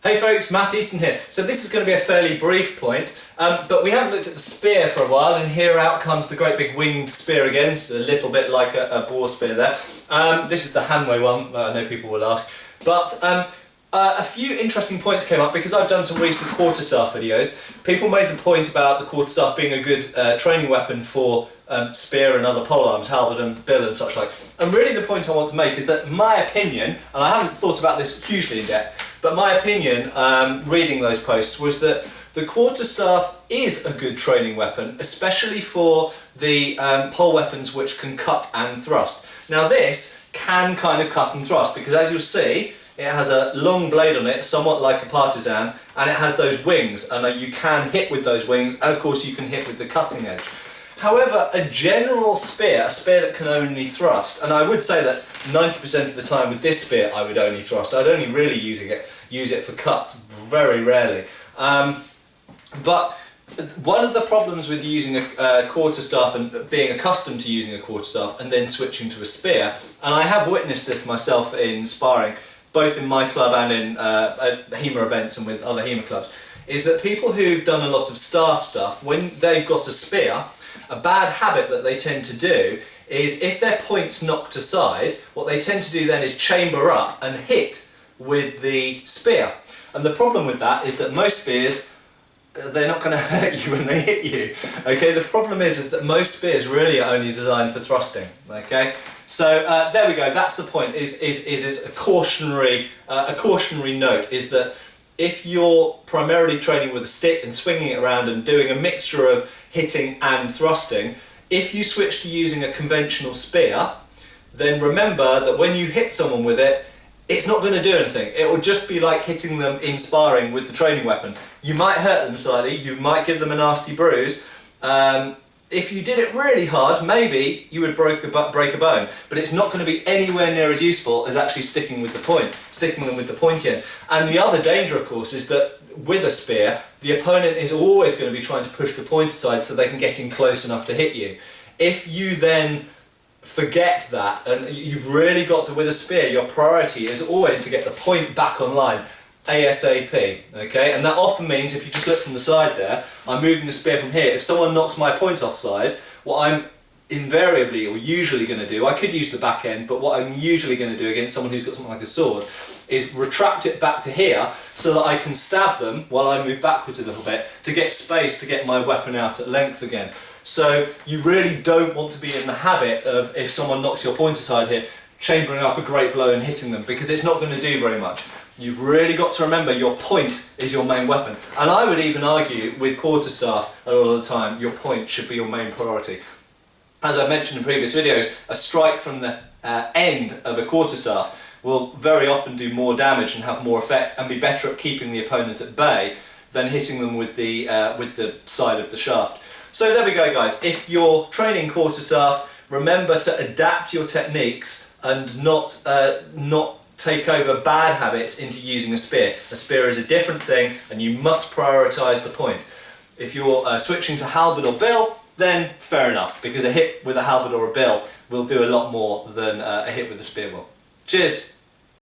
Hey folks, Matt Easton here. So this is going to be a fairly brief point, but we haven't looked at the spear for a while, and here out comes the great big winged spear again. It's a little bit like a boar spear there. This is the Hanway one, I know people will ask. But a few interesting points came up because I've done some recent quarterstaff videos. People made the point about the quarterstaff being a good training weapon for spear and other polearms, halberd and bill and such like. And really the point I want to make is that my opinion, and I haven't thought about this hugely in depth, but my opinion, reading those posts, was that the quarterstaff is a good training weapon, especially for the pole weapons which can cut and thrust. Now this can kind of cut and thrust because, as you'll see, it has a long blade on it, somewhat like a partisan, and it has those wings, and you can hit with those wings, and of course you can hit with the cutting edge. However, a general spear, a spear that can only thrust, and I would say that 90% of the time with this spear I would only thrust. I'd only really use it for cuts, very rarely. But one of the problems with using a quarterstaff and being accustomed to using a quarterstaff and then switching to a spear, and I have witnessed this myself in sparring, both in my club and in HEMA events and with other HEMA clubs, is that people who've done a lot of staff stuff, when they've got a spear, a bad habit that they tend to do is if their point's knocked aside, what they tend to do then is chamber up and hit with the spear. And the problem with that is that most spears, they're not going to hurt you when they hit you. Okay, the problem is that most spears really are only designed for thrusting. Okay, so there we go. That's the point. Is a cautionary note is that if you're primarily training with a stick and swinging it around and doing a mixture of hitting and thrusting, if you switch to using a conventional spear, then remember that when you hit someone with it, it's not going to do anything. It will just be like hitting them in sparring with the training weapon. You might hurt them slightly, you might give them a nasty bruise. If you did it really hard, maybe you would break a bone, but it's not going to be anywhere near as useful as actually sticking with the point, sticking them with the pointy end. And the other danger, of course, is that with a spear, the opponent is always going to be trying to push the point aside so they can get in close enough to hit you. If you then forget that, and you've really got to, with a spear, your priority is always to get the point back online ASAP, okay? And that often means, if you just look from the side there, I'm moving the spear from here. If someone knocks my point offside, what I'm invariably or usually going to do, I could use the back end, but what I'm usually going to do against someone who's got something like a sword is retract it back to here so that I can stab them while I move backwards a little bit to get space to get my weapon out at length again. So you really don't want to be in the habit of, if someone knocks your point aside here, chambering up a great blow and hitting them, because it's not going to do very much. You've really got to remember your point is your main weapon. And I would even argue with quarterstaff a lot of the time, your point should be your main priority. As I mentioned in previous videos, a strike from the end of a quarterstaff will very often do more damage and have more effect and be better at keeping the opponent at bay than hitting them with the side of the shaft. So there we go, guys. If you're training quarterstaff, remember to adapt your techniques and not take over bad habits into using a spear. A spear is a different thing and you must prioritise the point. If you're switching to halberd or bill, then fair enough, because a hit with a halberd or a bill will do a lot more than a hit with a spear will. Cheers!